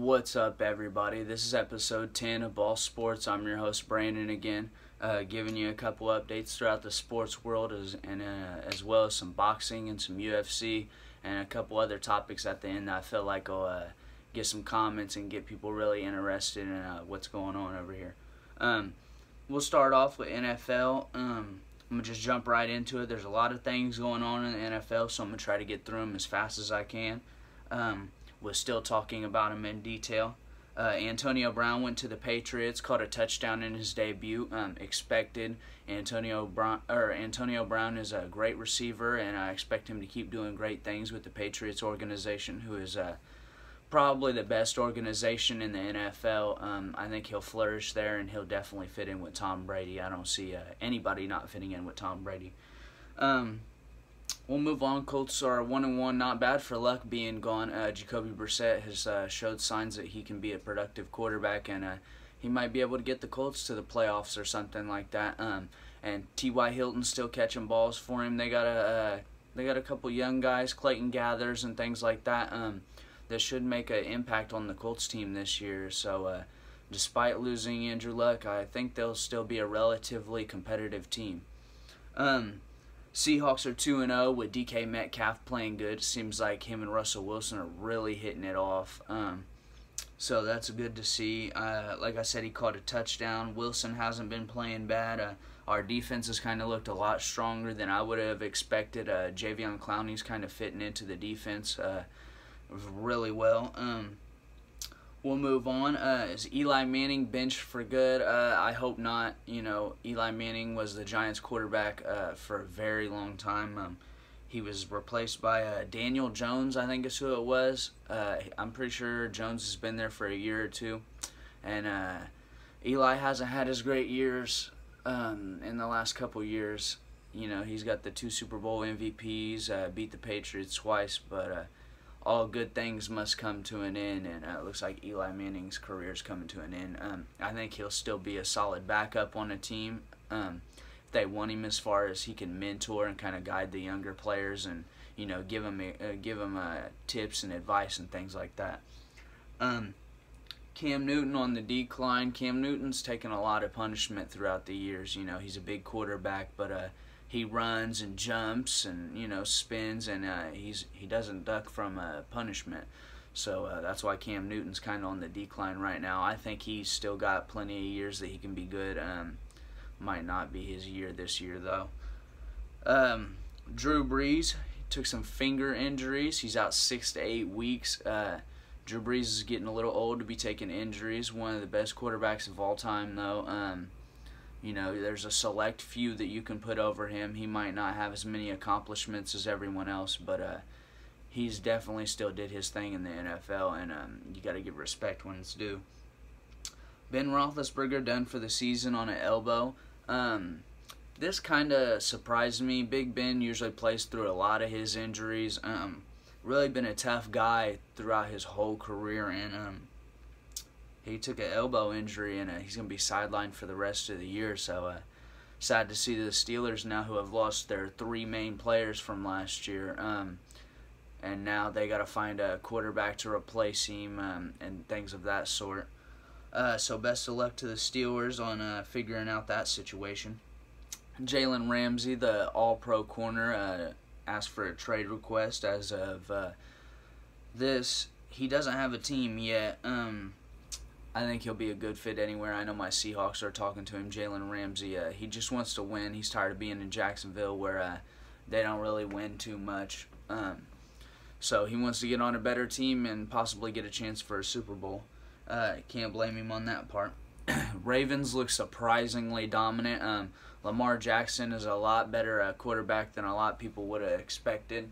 What's up, everybody? This is episode 10 of Ball Sports. I'm your host, Brandon, again, giving you a couple updates throughout the sports world, as well as some boxing and some UFC, and a couple other topics at the end that I feel like will get some comments and get people really interested in what's going on over here. We'll start off with NFL. I'm going to just jump right into it. There's a lot of things going on in the NFL, so I'm going to try to get through them as fast as I can. We're still talking about him in detail. Antonio Brown went to the Patriots, caught a touchdown in his debut. Expected. Antonio Brown is a great receiver, and I expect him to keep doing great things with the Patriots organization, who is probably the best organization in the NFL. I think he'll flourish there, and he'll definitely fit in with Tom Brady. I don't see anybody not fitting in with Tom Brady. We'll move on. Colts are 1-1, not bad for Luck being gone. Jacoby Brissett has showed signs that he can be a productive quarterback, and he might be able to get the Colts to the playoffs or something like that. And T.Y. Hilton's still catching balls for him. They got a couple young guys, Clayton Gathers and things like that, that should make an impact on the Colts team this year. So despite losing Andrew Luck, I think they'll still be a relatively competitive team. Seahawks are 2-0 with DK Metcalf playing good. Seems like him and Russell Wilson are really hitting it off. So that's good to see. Like I said, he caught a touchdown. Wilson hasn't been playing bad. Our defense has kind of looked a lot stronger than I would have expected. Javion Clowney's kind of fitting into the defense really well. We'll move on. Is Eli Manning benched for good? I hope not. You know, Eli Manning was the Giants quarterback for a very long time. He was replaced by Daniel Jones, I think is who it was. I'm pretty sure Jones has been there for a year or two. And Eli hasn't had his great years in the last couple years. You know, he's got the 2 Super Bowl MVPs, beat the Patriots twice, but all good things must come to an end, and it looks like Eli Manning's career is coming to an end. I think he'll still be a solid backup on a team if they want him, as far as he can mentor and kind of guide the younger players, and you know, give them tips and advice and things like that. Cam Newton on the decline. Cam Newton's taken a lot of punishment throughout the years. You know, he's a big quarterback, but he runs and jumps and, you know, spins, and he doesn't duck from punishment. So that's why Cam Newton's kind of on the decline right now. I think he's still got plenty of years that he can be good. Might not be his year this year, though. Drew Brees took some finger injuries. He's out 6 to 8 weeks. Drew Brees is getting a little old to be taking injuries. One of the best quarterbacks of all time, though. You know, there's a select few that you can put over him. He might not have as many accomplishments as everyone else, but he's definitely still did his thing in the NFL, and you got to give respect when it's due. Ben Roethlisberger done for the season on an elbow. This kind of surprised me. Big Ben usually plays through a lot of his injuries. Really been a tough guy throughout his whole career, and he took an elbow injury, and he's going to be sidelined for the rest of the year. So sad to see the Steelers now, who have lost their 3 main players from last year. And now they got to find a quarterback to replace him and things of that sort. So best of luck to the Steelers on figuring out that situation. Jalen Ramsey, the all-pro corner, asked for a trade request as of this. He doesn't have a team yet. I think he'll be a good fit anywhere. I know my Seahawks are talking to him. Jalen Ramsey, he just wants to win. He's tired of being in Jacksonville, where they don't really win too much. So he wants to get on a better team and possibly get a chance for a Super Bowl. Can't blame him on that part. Ravens look surprisingly dominant. Lamar Jackson is a lot better quarterback than a lot of people would have expected.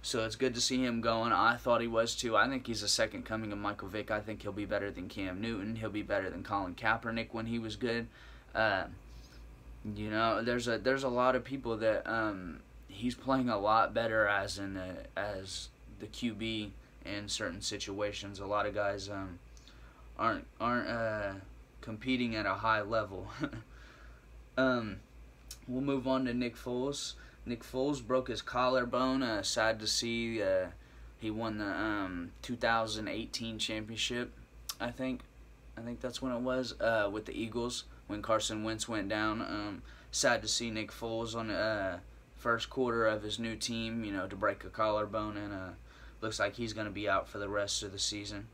So it's good to see him going. I thought he was too. I think he's the second coming of Michael Vick. I think he'll be better than Cam Newton. He'll be better than Colin Kaepernick when he was good. You know, there's a lot of people that he's playing a lot better as the QB in certain situations. A lot of guys aren't competing at a high level. We'll move on to Nick Foles. Nick Foles broke his collarbone. Sad to see He won the 2018 championship, I think. I think that's when it was, with the Eagles when Carson Wentz went down. Sad to see Nick Foles on the first quarter of his new team, to break a collarbone, and looks like he's going to be out for the rest of the season.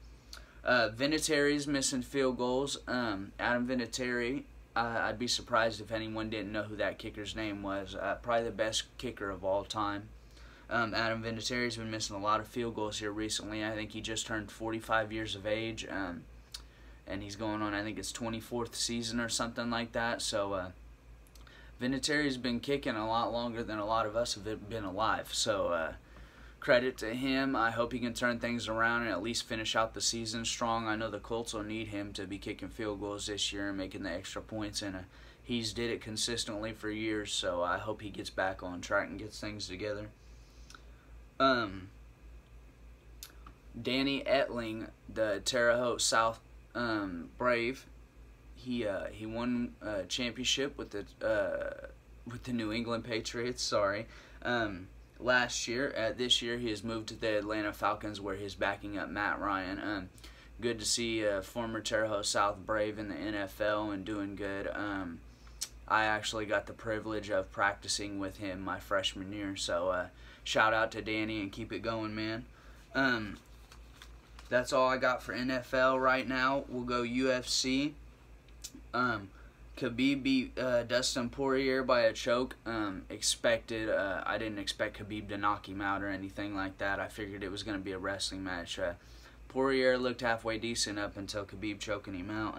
Vinatieri's missing field goals. Adam Vinatieri, I'd be surprised if anyone didn't know who that kicker's name was. Probably the best kicker of all time. Adam Vinatieri's been missing a lot of field goals here recently. I think he just turned 45 years of age, and he's going on, I think it's 24th season or something like that. So Vinatieri's been kicking a lot longer than a lot of us have been alive. So credit to him. I hope he can turn things around and at least finish out the season strong. I know the Colts will need him to be kicking field goals this year and making the extra points, and he's did it consistently for years. So I hope he gets back on track and gets things together. Danny Etling, the Terre Haute South Brave, he won a championship with the New England Patriots. Last year. This year he has moved to the Atlanta Falcons, where he's backing up Matt Ryan. Good to see a former Terre Haute South Brave in the NFL and doing good. I actually got the privilege of practicing with him my freshman year, so shout out to Danny and keep it going, man. That's all I got for NFL right now. We'll go UFC. Khabib beat Dustin Poirier by a choke. Expected. I didn't expect Khabib to knock him out or anything like that. I figured it was going to be a wrestling match. Poirier looked halfway decent up until Khabib choking him out.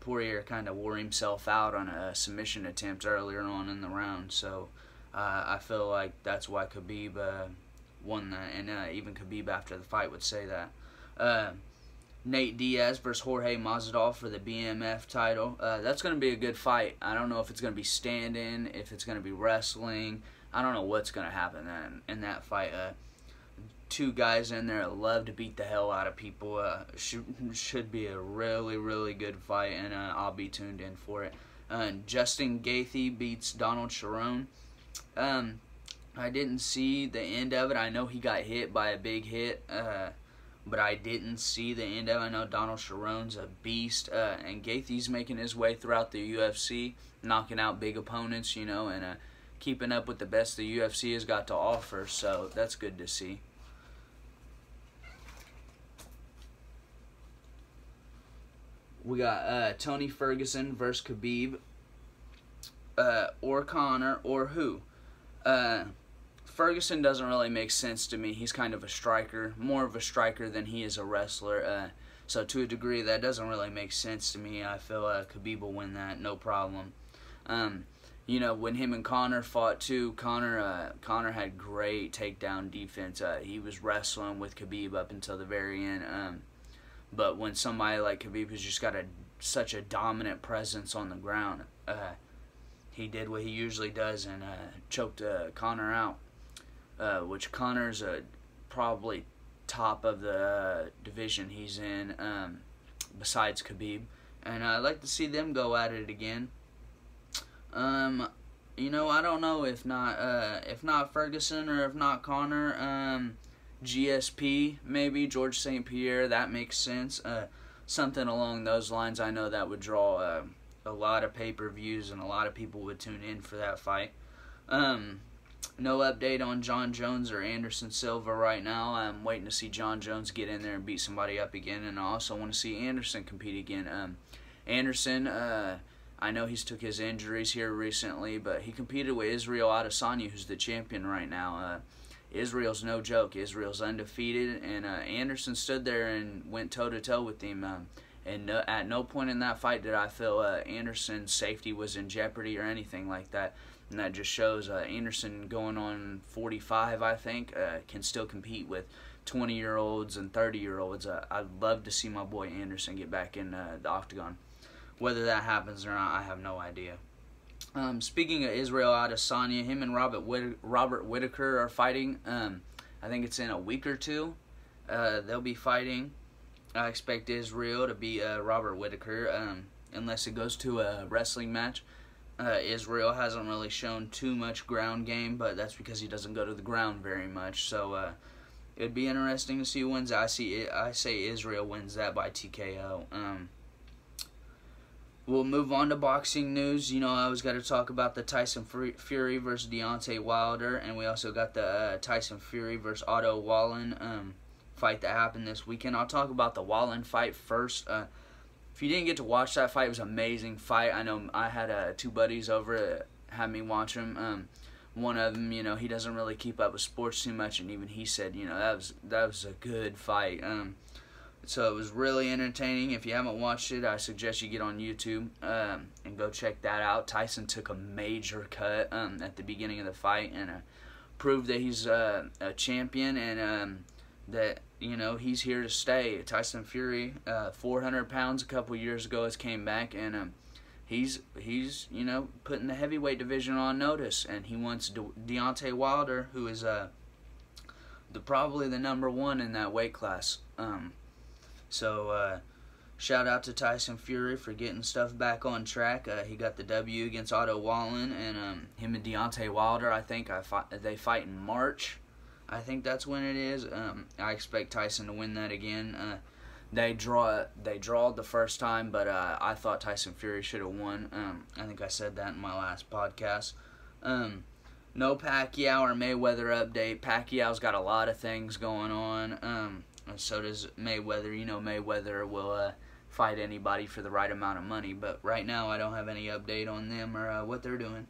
Poirier kind of wore himself out on a submission attempt earlier on in the round, so I feel like that's why Khabib won that, and even Khabib after the fight would say that. Nate Diaz versus Jorge Masvidal for the BMF title. That's going to be a good fight. I don't know if it's going to be standing, if it's going to be wrestling. I don't know what's going to happen in that fight. Two guys in there love to beat the hell out of people. Should be a really, really good fight, and I'll be tuned in for it. Justin Gaethje beats Donald Cerrone. I didn't see the end of it. I know he got hit by a big hit, but I didn't see the end of it. I know Donald Cerrone's a beast, and Gaethje's making his way throughout the UFC, knocking out big opponents, and keeping up with the best the UFC has got to offer, so that's good to see. We got Tony Ferguson versus Khabib, or Conor, or who? Ferguson doesn't really make sense to me. He's kind of a striker, more of a striker than he is a wrestler. So to a degree, that doesn't really make sense to me. I feel Khabib will win that, no problem. When him and Conor fought too, Conor had great takedown defense. He was wrestling with Khabib up until the very end. But when somebody like Khabib who's just got such a dominant presence on the ground, he did what he usually does and choked Conor out. Which Conor's probably top of the division he's in, besides Khabib, and I'd like to see them go at it again. I don't know if not Ferguson or if not Conor, GSP maybe George St. Pierre. That makes sense. Something along those lines. I know that would draw a lot of pay-per-views and a lot of people would tune in for that fight. No update on John Jones or Anderson Silva right now. I'm waiting to see John Jones get in there and beat somebody up again, and I also want to see Anderson compete again. Anderson, I know he's took his injuries here recently, but he competed with Israel Adesanya, who's the champion right now. Israel's no joke. Israel's undefeated, and Anderson stood there and went toe-to-toe with him. And at no point in that fight did I feel Anderson's safety was in jeopardy or anything like that. And that just shows Anderson, going on 45, I think, can still compete with 20-year-olds and 30-year-olds. I'd love to see my boy Anderson get back in the octagon. Whether that happens or not, I have no idea. Speaking of Israel Adesanya, him and Robert Whittaker are fighting. I think it's in a week or two. They'll be fighting. I expect Israel to beat Robert Whittaker, unless it goes to a wrestling match. Israel hasn't really shown too much ground game, but that's because he doesn't go to the ground very much. So it'd be interesting to see who wins. I say Israel wins that by TKO. We'll move on to boxing news. You know, I always got to talk about the Tyson Fury versus Deontay Wilder, and we also got the Tyson Fury versus Otto Wallin fight that happened this weekend. I'll talk about the Wallin fight first. If you didn't get to watch that fight, it was an amazing fight. I know I had 2 buddies over that had me watch him. One of them, you know, he doesn't really keep up with sports too much, and even he said, you know, that was a good fight. So it was really entertaining. If you haven't watched it, I suggest you get on YouTube and go check that out. Tyson took a major cut at the beginning of the fight and proved that he's a champion and that, you know, he's here to stay. Tyson Fury, 400 pounds a couple years ago, has came back, and he's you know, putting the heavyweight division on notice, and he wants Deontay Wilder, who is probably the #1 in that weight class. So shout out to Tyson Fury for getting stuff back on track. He got the W against Otto Wallin, and him and Deontay Wilder, I think they fight in March. I think that's when it is. I expect Tyson to win that again. They drawed the first time, but I thought Tyson Fury should have won. I think I said that in my last podcast. No Pacquiao or Mayweather update. Pacquiao's got a lot of things going on. So does Mayweather. You know, Mayweather will fight anybody for the right amount of money, but right now I don't have any update on them or what they're doing.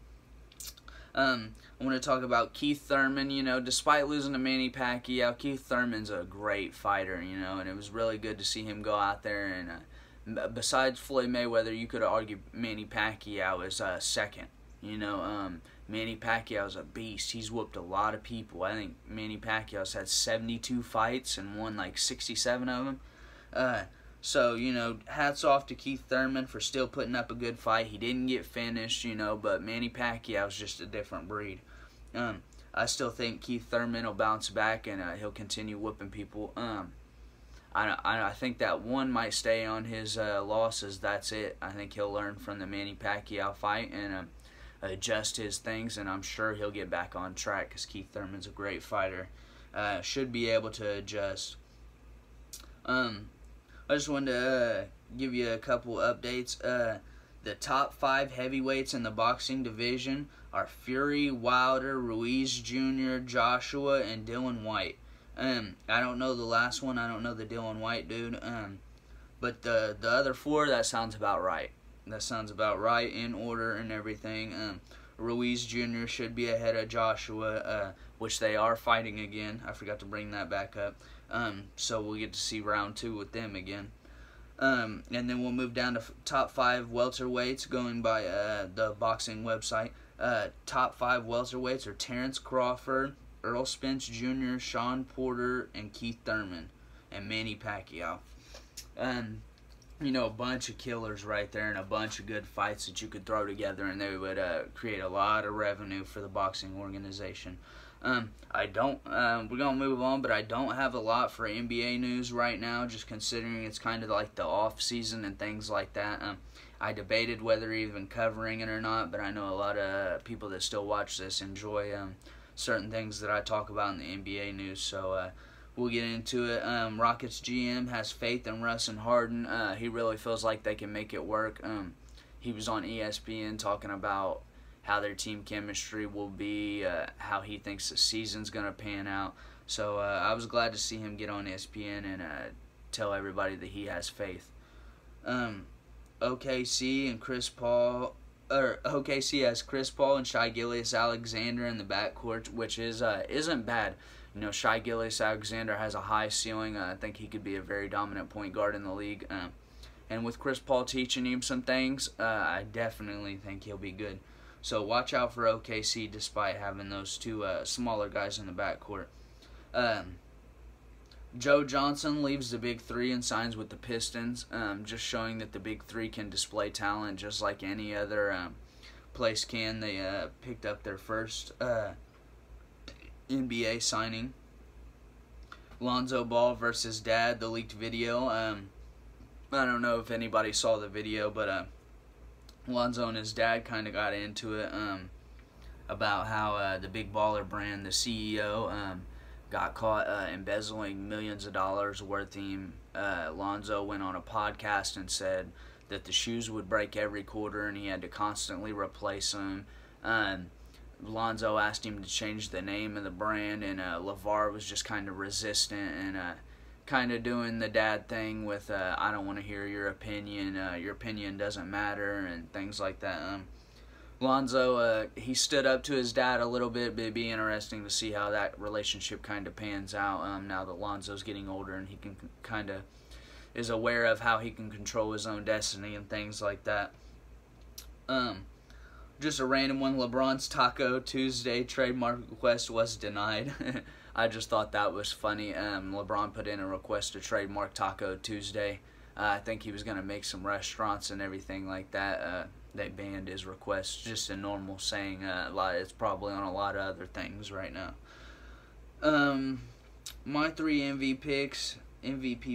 I want to talk about Keith Thurman. You know, despite losing to Manny Pacquiao, Keith Thurman's a great fighter, you know, and it was really good to see him go out there. And besides Floyd Mayweather, you could argue Manny Pacquiao is second. You know, Manny Pacquiao's a beast. He's whooped a lot of people. I think Manny Pacquiao's had 72 fights and won like 67 of them. So, you know, hats off to Keith Thurman for still putting up a good fight. He didn't get finished, you know, but Manny Pacquiao's just a different breed. I still think Keith Thurman will bounce back and he'll continue whooping people. I think that one might stay on his losses. That's it. I think he'll learn from the Manny Pacquiao fight and adjust his things, and I'm sure he'll get back on track because Keith Thurman's a great fighter. Should be able to adjust. I just wanted to give you a couple updates. The top 5 heavyweights in the boxing division are Fury, Wilder, Ruiz Jr., Joshua, and Dylan White. I don't know the last one. I don't know the Dylan White dude. But the other 4, that sounds about right. That sounds about right in order and everything. Ruiz Jr. should be ahead of Joshua, which they are fighting again. I forgot to bring that back up. So we'll get to see round 2 with them again. And then we'll move down to top 5 welterweights going by the boxing website. Top 5 welterweights are Terrence Crawford, Earl Spence Jr., Sean Porter, and Keith Thurman, and Manny Pacquiao. You know, a bunch of killers right there and a bunch of good fights that you could throw together, and they would create a lot of revenue for the boxing organization. We're going to move on, but I don't have a lot for NBA news right now, just considering it's kind of like the off season and things like that. I debated whether even covering it or not, but I know a lot of people that still watch this enjoy certain things that I talk about in the NBA news, so we'll get into it. Rockets GM has faith in Russ and Harden. He really feels like they can make it work. He was on ESPN talking about how their team chemistry will be, how he thinks the season's going to pan out. So I was glad to see him get on ESPN and tell everybody that he has faith. OKC and Chris Paul, or OKC has Chris Paul and Shai Gilgeous-Alexander in the backcourt, which isn't bad. You know, Shai Gilgeous-Alexander has a high ceiling. I think he could be a very dominant point guard in the league. And with Chris Paul teaching him some things, I definitely think he'll be good. So watch out for OKC despite having those 2 smaller guys in the backcourt. Joe Johnson leaves the Big 3 and signs with the Pistons, just showing that the Big 3 can display talent just like any other place can. They picked up their first NBA signing. Lonzo Ball versus Dad, the leaked video. I don't know if anybody saw the video, but Lonzo and his dad kind of got into it about how the Big Baller brand, the CEO, got caught embezzling millions of dollars worth. Lonzo went on a podcast and said that the shoes would break every quarter and he had to constantly replace them. Lonzo asked him to change the name of the brand, and LeVar was just kind of resistant and kind of doing the dad thing with, I don't want to hear your opinion doesn't matter, and things like that. Lonzo, he stood up to his dad a little bit, but it'd be interesting to see how that relationship kind of pans out now that Lonzo's getting older and he can kind of is aware of how he can control his own destiny and things like that. Just a random one, LeBron's Taco Tuesday trademark request was denied. I just thought that was funny. LeBron put in a request to trademark Taco Tuesday. I think he was going to make some restaurants and everything like that. They banned his request. Just a normal saying. It's probably on a lot of other things right now. My 3 MVP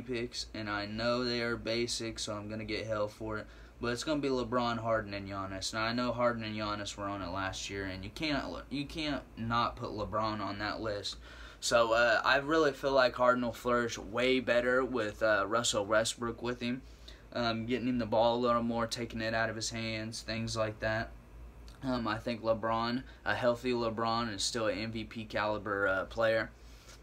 picks, and I know they are basic, so I'm going to get hell for it. But it's going to be LeBron, Harden, and Giannis. Now, I know Harden and Giannis were on it last year, and you can't not put LeBron on that list. So I really feel like Harden will flourish way better with Russell Westbrook with him. Getting him the ball a little more, taking it out of his hands, things like that. I think LeBron, a healthy LeBron, is still an MVP caliber player.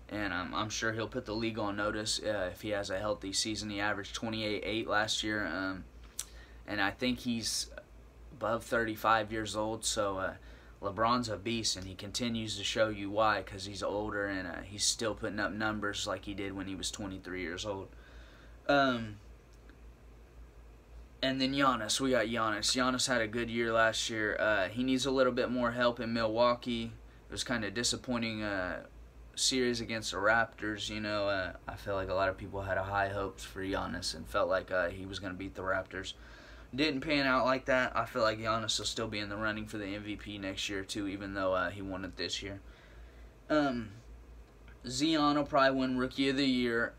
And I'm sure he'll put the league on notice if he has a healthy season. He averaged 28-8 last year. And I think he's above 35 years old, so LeBron's a beast, and he continues to show you why, because he's older and he's still putting up numbers like he did when he was 23 years old. And then Giannis, we got Giannis. Giannis had a good year last year. He needs a little bit more help in Milwaukee. It was kind of disappointing series against the Raptors. I feel like a lot of people had high hopes for Giannis and felt like he was going to beat the Raptors. Didn't pan out like that. I feel like Giannis will still be in the running for the MVP next year too, even though he won it this year. Zion will probably win Rookie of the Year.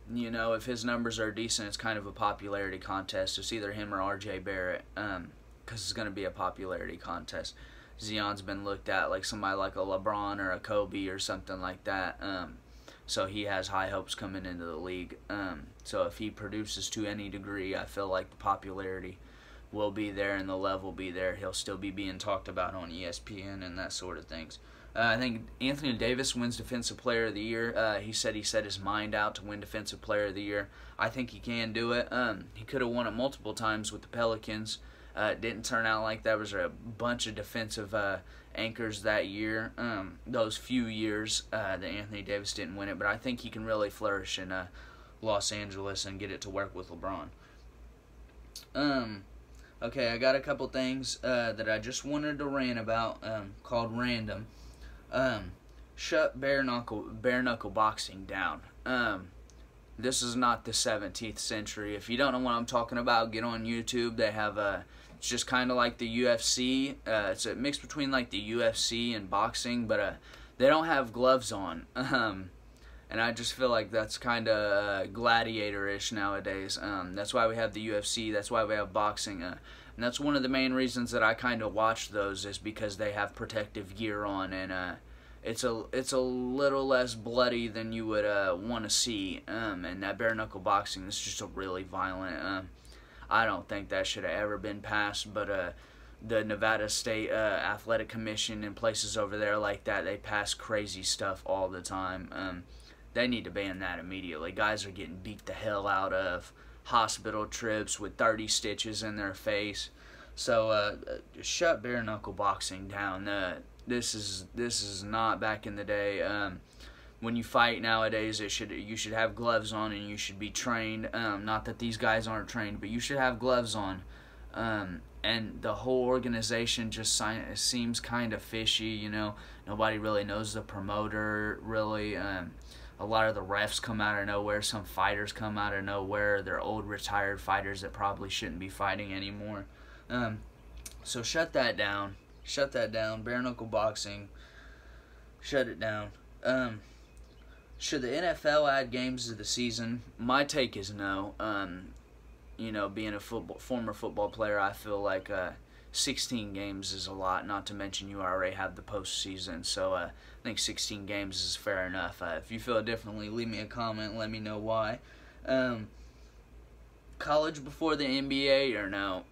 If his numbers are decent, it's kind of a popularity contest. It's either him or R.J. Barrett, because it's going to be a popularity contest. Zion's been looked at like somebody like a LeBron or a Kobe or something like that. So he has high hopes coming into the league. So if he produces to any degree, I feel like the popularity will be there and the level will be there. He'll still be being talked about on ESPN and that sort of things. I think Anthony Davis wins Defensive Player of the Year. He said he set his mind out to win Defensive Player of the Year. I think he can do it. He could have won it multiple times with the Pelicans. It didn't turn out like that. There was a bunch of defensive anchors that year. Those few years that Anthony Davis didn't win it. But I think he can really flourish in Los Angeles and get it to work with LeBron. Okay, I got a couple things that I just wanted to rant about called random. Shut bare knuckle boxing down. This is not the 17th century. If you don't know what I'm talking about, get on YouTube. They have it's just kind of like the UFC. It's a mix between like the UFC and boxing, but they don't have gloves on. And I just feel like that's kind of gladiator-ish nowadays. That's why we have the UFC. That's why we have boxing. And that's one of the main reasons that I kind of watch those, is because they have protective gear on, and it's a little less bloody than you would want to see. And that bare knuckle boxing is just a really violent. I don't think that should have ever been passed, but the Nevada State Athletic Commission and places over there like that, they pass crazy stuff all the time. They need to ban that immediately. Guys are getting beat the hell out of, hospital trips with 30 stitches in their face. So shut bare knuckle boxing down. This is not back in the day. When you fight nowadays, you should have gloves on and you should be trained. Not that these guys aren't trained, but you should have gloves on. And the whole organization just seems kind of fishy. Nobody really knows the promoter really. A lot of the refs come out of nowhere. Some fighters come out of nowhere. They're old retired fighters that probably shouldn't be fighting anymore. So shut that down. Shut that down. Bare knuckle boxing. Shut it down. Should the NFL add games to the season? My take is no. Being a former football player, I feel like 16 games is a lot, not to mention you already have the postseason. So I think 16 games is fair enough. If you feel differently, leave me a comment. Let me know why. College before the NBA or no?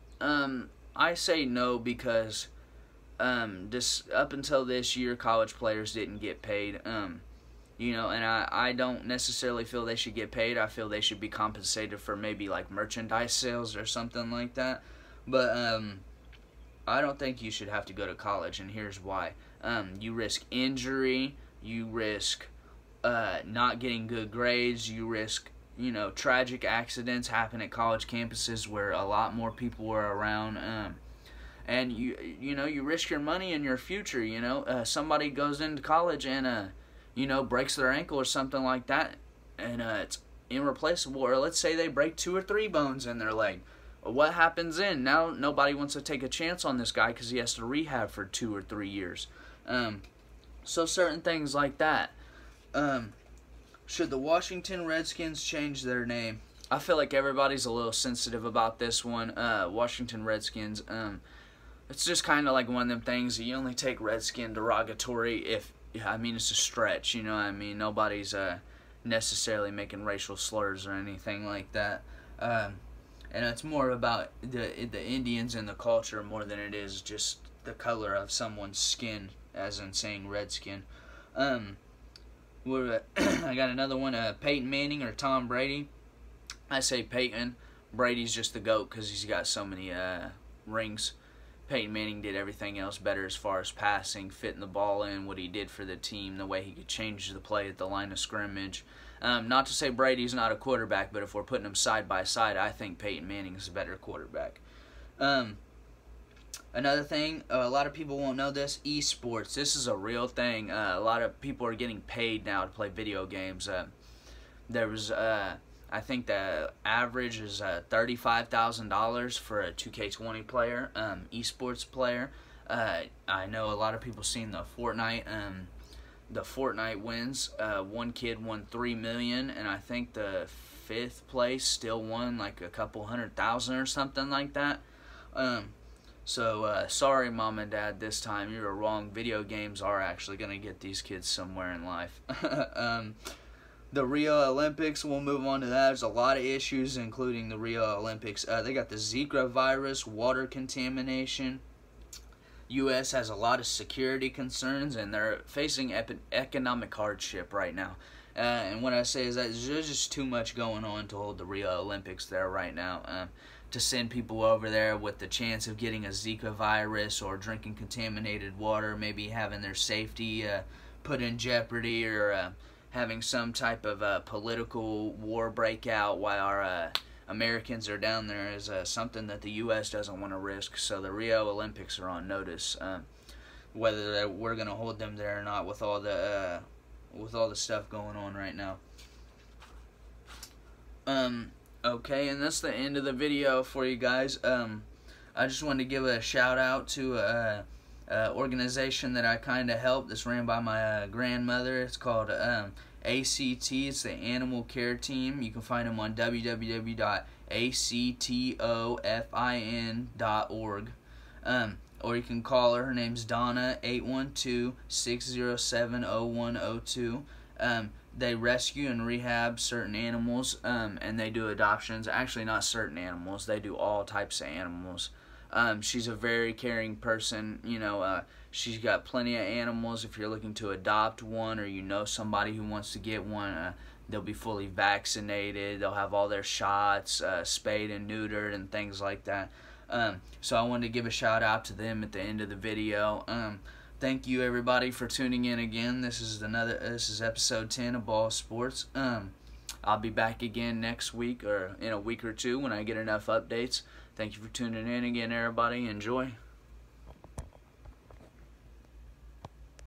I say no because just up until this year, college players didn't get paid. You know, and I don't necessarily feel they should get paid. I feel they should be compensated for maybe like merchandise sales or something like that. But I don't think you should have to go to college, and here's why. You risk injury, you risk not getting good grades, you risk, you know, tragic accidents happen at college campuses where a lot more people were around, and you know, you risk your money and your future. You know, somebody goes into college and you know, breaks their ankle or something like that, and it's irreplaceable. Or let's say they break 2 or 3 bones in their leg. What happens then? Now nobody wants to take a chance on this guy because he has to rehab for 2 or 3 years. So certain things like that. Should the Washington Redskins change their name? I feel like everybody's a little sensitive about this one. Washington Redskins, it's just kind of like one of them things that you only take Redskin derogatory if, I mean, it's a stretch, you know what I mean? Nobody's necessarily making racial slurs or anything like that. And it's more about the Indians and the culture more than it is just the color of someone's skin, as in saying Redskin. I got another one, Peyton Manning or Tom Brady. I say Peyton. Brady's just the GOAT because he's got so many rings. Peyton Manning did everything else better as far as passing, fitting the ball in, what he did for the team, the way he could change the play at the line of scrimmage. Not to say Brady's not a quarterback, but if we're putting them side by side, I think Peyton Manning's a better quarterback. Another thing, a lot of people won't know this, esports. This is a real thing. A lot of people are getting paid now to play video games. There was, I think the average is $35,000 for a 2K20 player, esports player. I know a lot of people seen the Fortnite wins. One kid won $3 million, and I think the 5th place still won like a couple $100,000 or something like that. So sorry, Mom and Dad, this time you were wrong. Video games are actually gonna get these kids somewhere in life. The Rio Olympics, we'll move on to that. There's a lot of issues, including the Rio Olympics. They got the Zika virus, water contamination. U.S. has a lot of security concerns, and they're facing economic hardship right now. And what I say is that there's just too much going on to hold the Rio Olympics there right now. To send people over there with the chance of getting a Zika virus or drinking contaminated water, maybe having their safety put in jeopardy, or having some type of political war breakout while our Americans are down there is something that the U.S. doesn't want to risk. So the Rio Olympics are on notice, whether we're going to hold them there or not with all the stuff going on right now. Okay, and that's the end of the video for you guys. I just wanted to give a shout out to organization that I kind of helped. That's ran by my grandmother. It's called ACT. It's the Animal Care Team. You can find them on www.actofin.org. Or you can call her. Her name's Donna, 812-607-0102. They rescue and rehab certain animals, and they do adoptions. Actually, not certain animals. They do all types of animals. She's a very caring person. You know, she's got plenty of animals. If you're looking to adopt one, or you know somebody who wants to get one, they'll be fully vaccinated. They'll have all their shots, spayed and neutered, and things like that. So I wanted to give a shout out to them at the end of the video. Thank you everybody for tuning in again. This is episode 10 of Ball Sports. I'll be back again next week or in a week or two when I get enough updates. Thank you for tuning in again, everybody. Enjoy.